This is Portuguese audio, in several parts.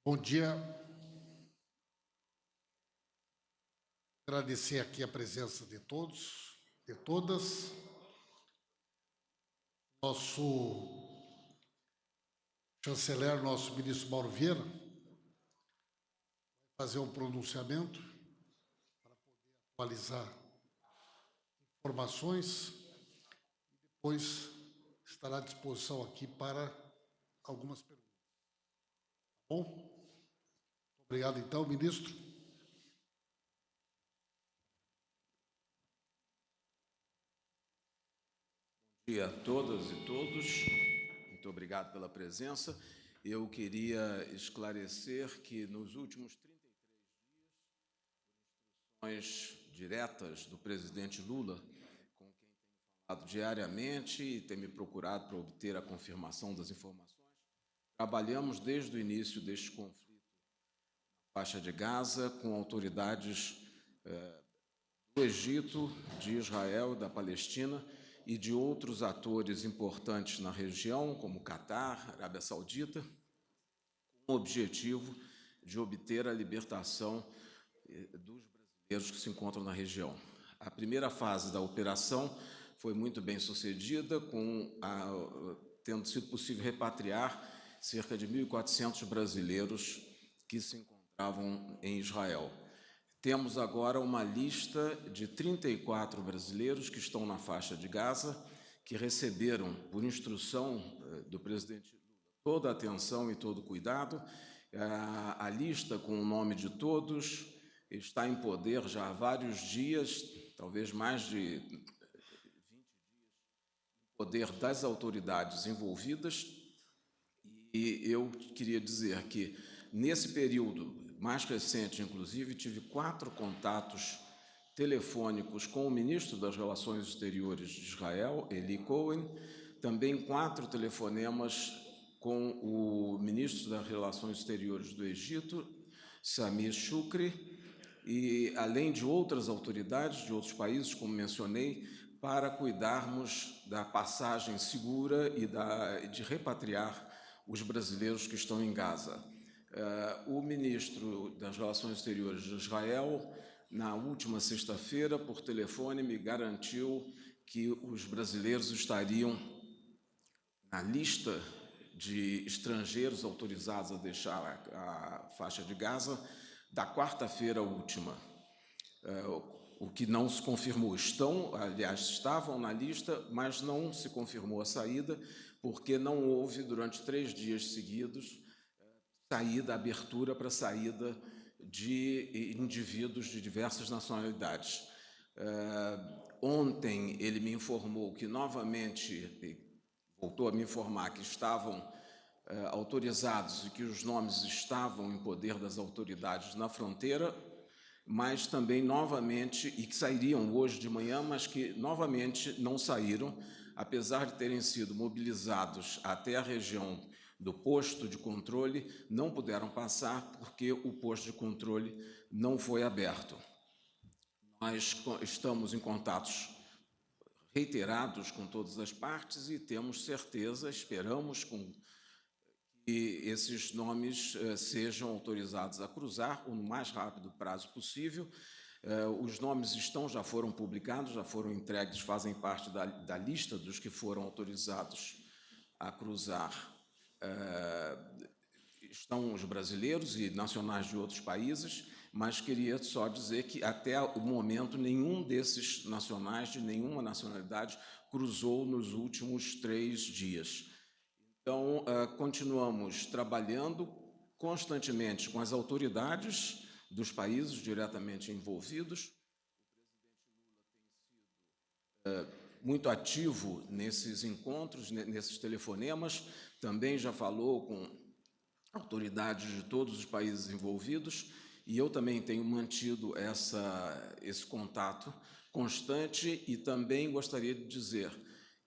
Bom dia. Agradecer aqui a presença de todos, de todas. Nosso chanceler, nosso ministro Mauro Vieira, vai fazer um pronunciamento para poder atualizar informações e depois estará à disposição aqui para algumas perguntas. Tá bom? Muito obrigado, então, ministro. Bom dia a todas e todos. Muito obrigado pela presença. Eu queria esclarecer que nos últimos 33 dias, por instruções diretas do presidente Lula, com quem tenho falado diariamente e tem me procurado para obter a confirmação das informações, trabalhamos desde o início deste conflito na faixa de Gaza com autoridades do Egito, de Israel, da Palestina e de outros atores importantes na região, como Catar, Arábia Saudita, com o objetivo de obter a libertação dos brasileiros que se encontram na região. A primeira fase da operação foi muito bem sucedida, tendo sido possível repatriar cerca de 1.400 brasileiros que se encontravam em Israel. Temos agora uma lista de 34 brasileiros que estão na faixa de Gaza, que receberam, por instrução do presidente Lula, toda a atenção e todo o cuidado. A lista com o nome de todos está em poder já há vários dias, talvez mais de 20 dias, em poder das autoridades envolvidas. E eu queria dizer que, nesse período mais recente, inclusive, tive 4 contatos telefônicos com o ministro das Relações Exteriores de Israel, Eli Cohen, também 4 telefonemas com o ministro das Relações Exteriores do Egito, Samir Shukri, e além de outras autoridades de outros países, como mencionei, para cuidarmos da passagem segura e de repatriar os brasileiros que estão em Gaza. O ministro das Relações Exteriores de Israel, na última sexta-feira, por telefone, me garantiu que os brasileiros estariam na lista de estrangeiros autorizados a deixar a faixa de Gaza da quarta-feira última. O que não se confirmou. Estavam na lista, mas não se confirmou a saída, porque não houve, durante 3 dias seguidos, abertura para saída de indivíduos de diversas nacionalidades. Ontem ele me informou que novamente, voltou a me informar que estavam autorizados e que os nomes estavam em poder das autoridades na fronteira, mas também novamente, e que sairiam hoje de manhã, mas que novamente não saíram, apesar de terem sido mobilizados até a região do posto de controle, não puderam passar porque o posto de controle não foi aberto. Nós estamos em contatos reiterados com todas as partes e temos certeza, esperamos que esses nomes sejam autorizados a cruzar o mais rápido prazo possível. Os nomes já foram publicados, já foram entregues, fazem parte da lista dos que foram autorizados a cruzar. Estão os brasileiros e nacionais de outros países, mas queria só dizer que, até o momento, nenhum desses nacionais, de nenhuma nacionalidade, cruzou nos últimos 3 dias. Então, continuamos trabalhando constantemente com as autoridades dos países diretamente envolvidos. O presidente Lula tem sido muito ativo nesses encontros, nesses telefonemas, também já falou com autoridades de todos os países envolvidos, e eu também tenho mantido esse contato constante, e também gostaria de dizer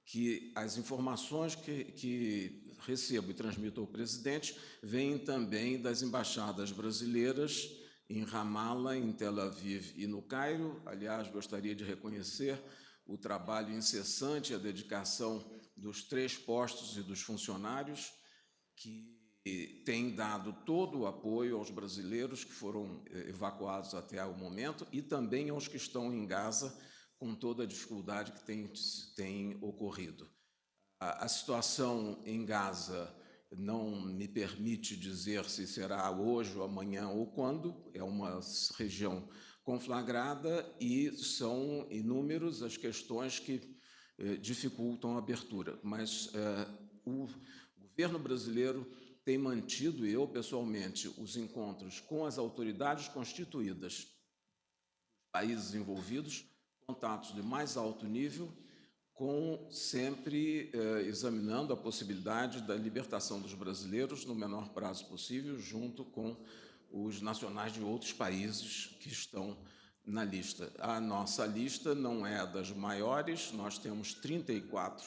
que as informações que recebo e transmito ao presidente vêm também das embaixadas brasileiras em Ramala, em Tel Aviv e no Cairo. Aliás, gostaria de reconhecer o trabalho incessante e a dedicação dos 3 postos e dos funcionários que e tem dado todo o apoio aos brasileiros que foram evacuados até o momento e também aos que estão em Gaza, com toda a dificuldade que tem ocorrido. A situação em Gaza não me permite dizer se será hoje ou amanhã ou quando, é uma região conflagrada e são inúmeras as questões que dificultam a abertura. Mas o governo brasileiro tem mantido, eu pessoalmente, os encontros com as autoridades constituídas dos países envolvidos, contatos de mais alto nível, sempre examinando a possibilidade da libertação dos brasileiros no menor prazo possível, junto com os nacionais de outros países que estão na lista. A nossa lista não é das maiores, nós temos 34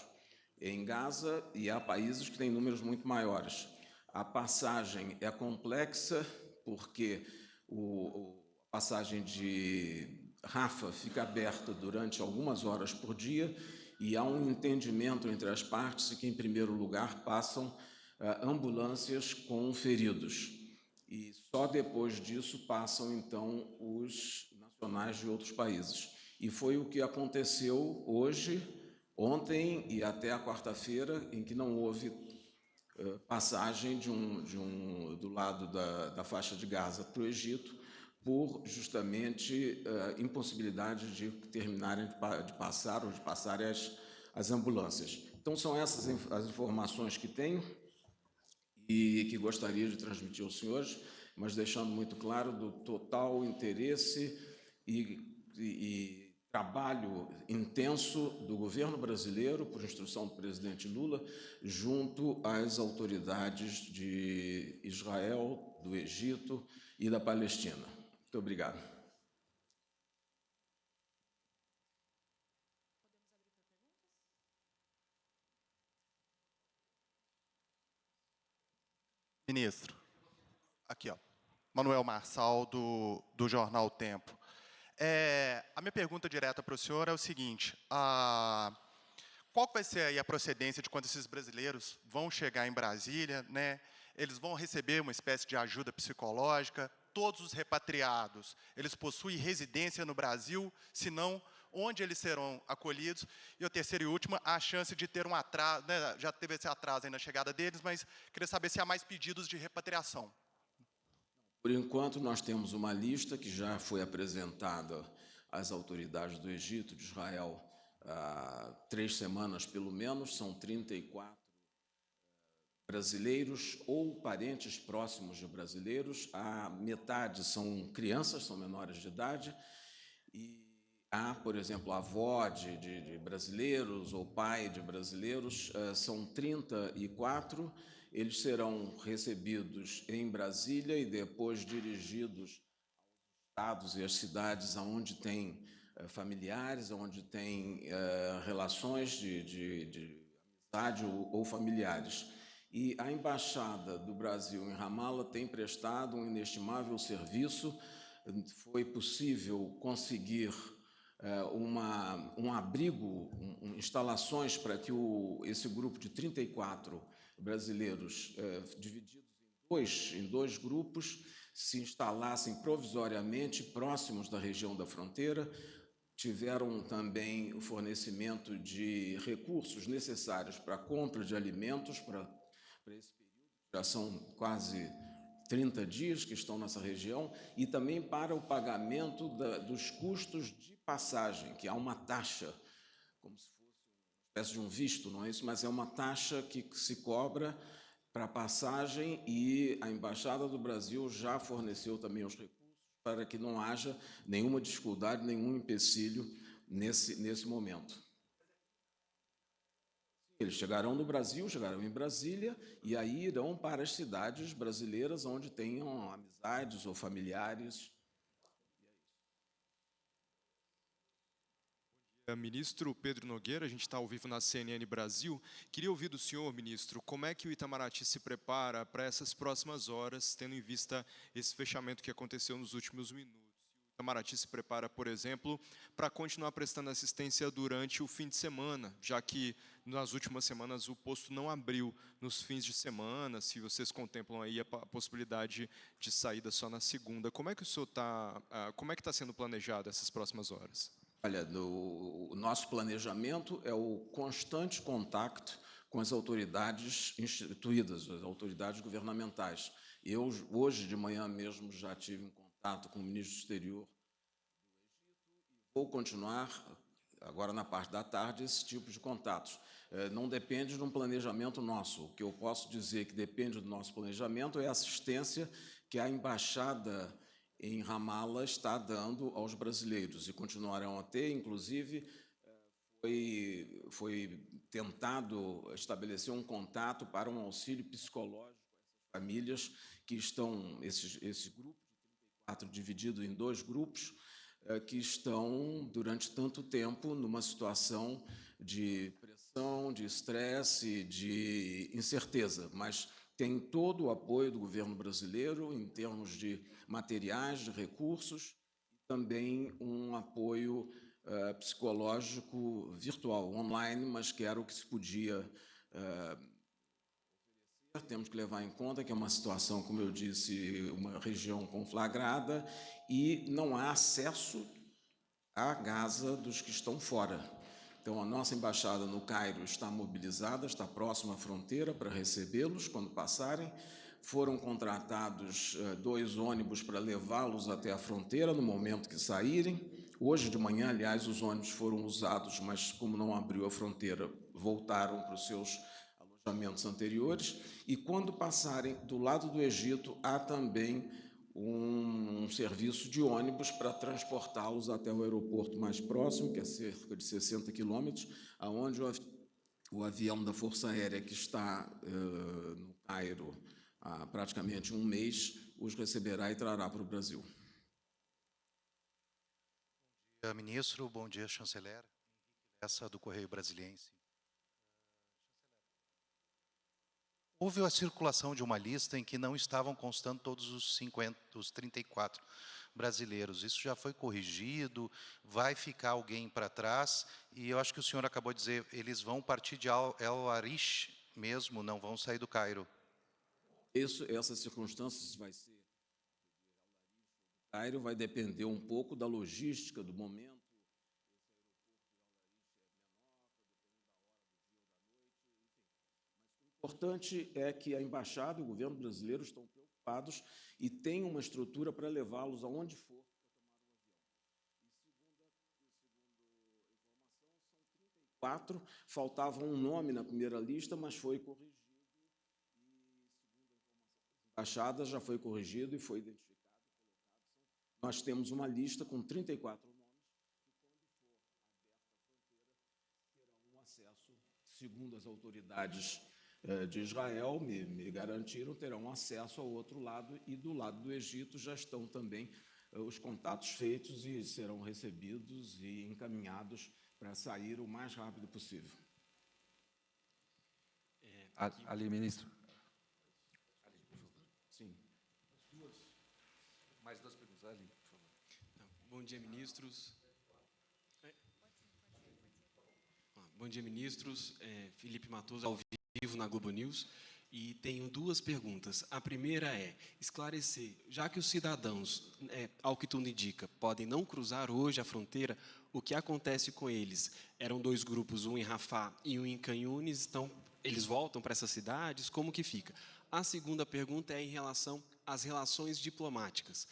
em Gaza e há países que têm números muito maiores. A passagem é complexa porque a passagem de Rafah fica aberta durante algumas horas por dia e há um entendimento entre as partes que, em primeiro lugar, passam ambulâncias com feridos. E só depois disso passam, então, os nacionais de outros países. E foi o que aconteceu hoje, ontem e até a quarta-feira, em que não houve passagem do lado da faixa de Gaza para o Egito, por justamente impossibilidade de terminarem de passar ou de passarem as ambulâncias. Então, são essas as informações que tenho e que gostaria de transmitir aos senhores, mas deixando muito claro do total interesse e trabalho intenso do governo brasileiro, por instrução do presidente Lula, junto às autoridades de Israel, do Egito e da Palestina. Muito obrigado. Ministro, aqui, ó, Manuel Marçal, do Jornal O Tempo. A minha pergunta direta para o senhor é o seguinte: qual vai ser aí a procedência de quando esses brasileiros vão chegar em Brasília, né? Eles vão receber uma espécie de ajuda psicológica? Todos os repatriados, eles possuem residência no Brasil? Se não, onde eles serão acolhidos? E o terceiro e último, a chance de ter um atraso, né? Já teve esse atraso aí na chegada deles, mas queria saber se há mais pedidos de repatriação. Por enquanto, nós temos uma lista que já foi apresentada às autoridades do Egito, de Israel, há 3 semanas pelo menos. São 34 brasileiros ou parentes próximos de brasileiros. A metade são crianças, são menores de idade. E há, por exemplo, avó de brasileiros ou pai de brasileiros. São 34. Eles serão recebidos em Brasília e depois dirigidos aos estados e às cidades onde tem familiares, onde tem relações de amizade ou familiares. E a Embaixada do Brasil em Ramala tem prestado um inestimável serviço. Foi possível conseguir um abrigo, instalações para que esse grupo de 34 brasileiros, divididos em dois grupos, se instalassem provisoriamente próximos da região da fronteira. Tiveram também o fornecimento de recursos necessários para a compra de alimentos para esse período. Já são quase 30 dias que estão nessa região, e também para o pagamento dos custos de passagem, que há uma taxa, como se fosse uma espécie de um visto, não é isso? Mas é uma taxa que se cobra para a passagem, e a Embaixada do Brasil já forneceu também os recursos para que não haja nenhuma dificuldade, nenhum empecilho nesse momento. Eles chegarão no Brasil, chegarão em Brasília, e aí irão para as cidades brasileiras onde tenham amizades ou familiares. Ministro Pedro Nogueira, a gente está ao vivo na CNN Brasil. Queria ouvir do senhor, ministro, como é que o Itamaraty se prepara para essas próximas horas, tendo em vista esse fechamento que aconteceu nos últimos minutos. O Itamaraty se prepara, por exemplo, para continuar prestando assistência durante o fim de semana, já que nas últimas semanas o posto não abriu nos fins de semana, se vocês contemplam aí a possibilidade de saída só na segunda. Como é que está sendo planejado essas próximas horas? Olha, o nosso planejamento é o constante contato com as autoridades instituídas, as autoridades governamentais. Eu, hoje de manhã mesmo, já tive um contato com o ministro do Exterior. Vou continuar, agora na parte da tarde, esse tipo de contatos. Não depende de um planejamento nosso. O que eu posso dizer que depende do nosso planejamento é a assistência que a Embaixada em Ramala está dando aos brasileiros, e continuarão a ter. Inclusive, foi tentado estabelecer um contato para um auxílio psicológico às famílias que estão, esse grupo de 34 dividido em 2 grupos, que estão, durante tanto tempo, numa situação de pressão, de estresse, de incerteza, mas tem todo o apoio do governo brasileiro em termos de materiais, de recursos, e também um apoio psicológico virtual, online, mas que era o que se podia oferecer. Temos que levar em conta que é uma situação, como eu disse, uma região conflagrada, e não há acesso à Gaza dos que estão fora. Então, a nossa embaixada no Cairo está mobilizada, está próxima à fronteira para recebê-los quando passarem. Foram contratados 2 ônibus para levá-los até a fronteira no momento que saírem. Hoje de manhã, aliás, os ônibus foram usados, mas como não abriu a fronteira, voltaram para os seus alojamentos anteriores. E quando passarem do lado do Egito, há também um serviço de ônibus para transportá-los até o aeroporto mais próximo, que é cerca de 60 quilômetros, aonde o avião da Força Aérea, que está no Cairo há praticamente um mês, os receberá e trará para o Brasil. Bom dia, ministro. Bom dia, chanceler. Essa do Correio Brasiliense. Houve a circulação de uma lista em que não estavam constando todos os 34 brasileiros. Isso já foi corrigido? Vai ficar alguém para trás? E eu acho que o senhor acabou de dizer, eles vão partir de El Arish mesmo, não vão sair do Cairo. Essas circunstâncias vai ser... Cairo vai depender um pouco da logística do momento. O importante é que a embaixada e o governo brasileiro estão preocupados e têm uma estrutura para levá-los aonde for para tomar o avião. E, segundo a informação, são 34. Faltava um nome na primeira lista, mas foi corrigido. E, segundo a informação das embaixadas, já foi corrigido e foi identificado. Nós temos uma lista com 34 nomes, e quando for aberta a fronteira, terão um acesso, segundo as autoridades de Israel, me garantiram, terão acesso ao outro lado, e do lado do Egito já estão também os contatos feitos e serão recebidos e encaminhados para sair o mais rápido possível. Ali, ministro. Ali, por favor. Sim. Mais 2 perguntas, ali, por favor. Bom dia, ministros. Bom dia, ministros. Felipe Matoso, ao vivo na Globo News. E tenho 2 perguntas. A primeira é esclarecer, já que os cidadãos, ao que tudo indica, podem não cruzar hoje a fronteira, o que acontece com eles? Eram 2 grupos, um em Rafah e um em Khan Younis, então eles voltam para essas cidades? Como que fica? A segunda pergunta é em relação às relações diplomáticas.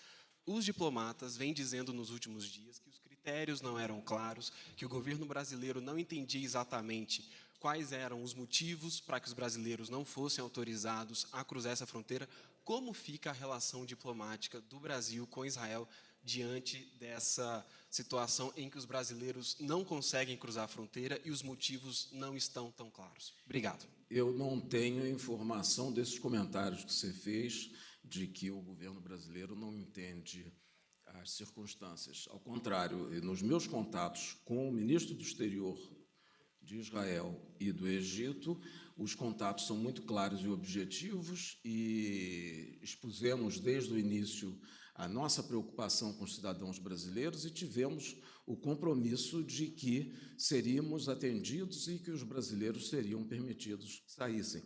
Os diplomatas vêm dizendo nos últimos dias que os critérios não eram claros, que o governo brasileiro não entendia exatamente quais eram os motivos para que os brasileiros não fossem autorizados a cruzar essa fronteira. Como fica a relação diplomática do Brasil com Israel diante dessa situação em que os brasileiros não conseguem cruzar a fronteira e os motivos não estão tão claros? Obrigado. Eu não tenho informação desses comentários que você fez, de que o governo brasileiro não entende as circunstâncias. Ao contrário, nos meus contatos com o ministro do Exterior de Israel e do Egito, os contatos são muito claros e objetivos, e expusemos desde o início a nossa preocupação com os cidadãos brasileiros e tivemos o compromisso de que seríamos atendidos e que os brasileiros seriam permitidos que saíssem.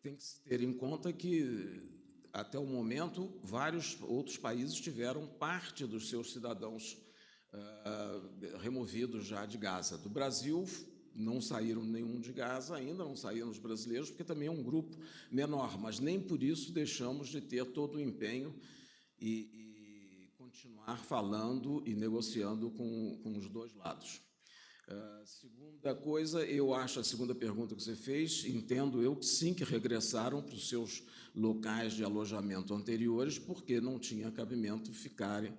Tem que se ter em conta que, até o momento, vários outros países tiveram parte dos seus cidadãos removidos já de Gaza. Do Brasil, não saíram nenhum de Gaza, ainda não saíram os brasileiros, porque também é um grupo menor, mas nem por isso deixamos de ter todo o empenho e continuar falando e negociando com os dois lados. Segunda coisa, eu acho, a segunda pergunta que você fez, entendo eu que sim, que regressaram para os seus locais de alojamento anteriores, porque não tinha cabimento ficarem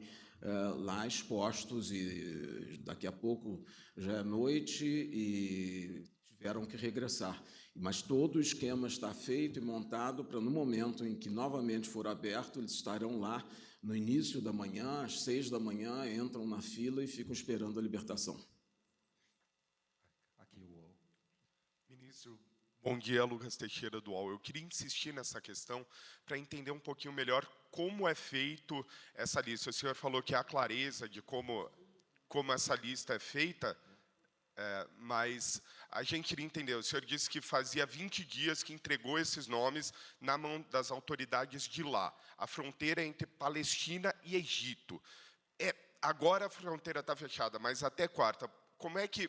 lá expostos e daqui a pouco já é noite e tiveram que regressar. Mas todo o esquema está feito e montado para, no momento em que novamente for aberto, eles estarão lá no início da manhã, às 6 da manhã, entram na fila e ficam esperando a libertação. Aqui o UOL. Ministro, bom dia, Lucas Teixeira do UOL. Eu queria insistir nessa questão para entender um pouquinho melhor como é feito essa lista. O senhor falou que há clareza de como essa lista é feita, mas a gente queria entender. O senhor disse que fazia 20 dias que entregou esses nomes na mão das autoridades de lá. A fronteira é entre Palestina e Egito. Agora a fronteira está fechada, mas até quarta.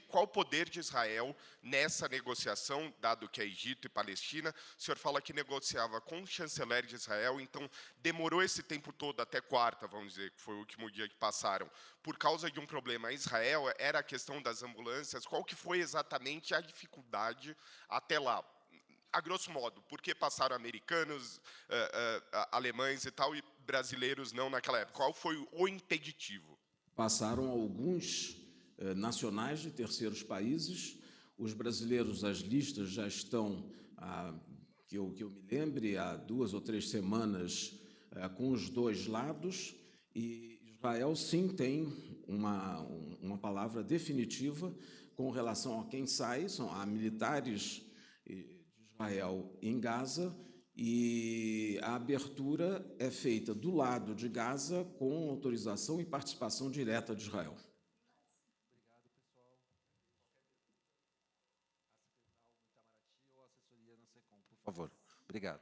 Qual o poder de Israel nessa negociação, dado que é Egito e Palestina? O senhor fala que negociava com o chanceler de Israel, então demorou esse tempo todo, até quarta, vamos dizer, que foi o último dia que passaram, por causa de um problema. Israel era a questão das ambulâncias. Qual que foi exatamente a dificuldade até lá? A grosso modo, por que passaram americanos, alemães e tal, e brasileiros não naquela época? Qual foi o impeditivo? Passaram alguns nacionais de terceiros países. Os brasileiros, as listas já estão, que eu me lembre, há 2 ou 3 semanas com os dois lados, e Israel, sim, tem uma palavra definitiva com relação a quem sai, há militares de Israel em Gaza, e a abertura é feita do lado de Gaza com autorização e participação direta de Israel. Por favor. Obrigado.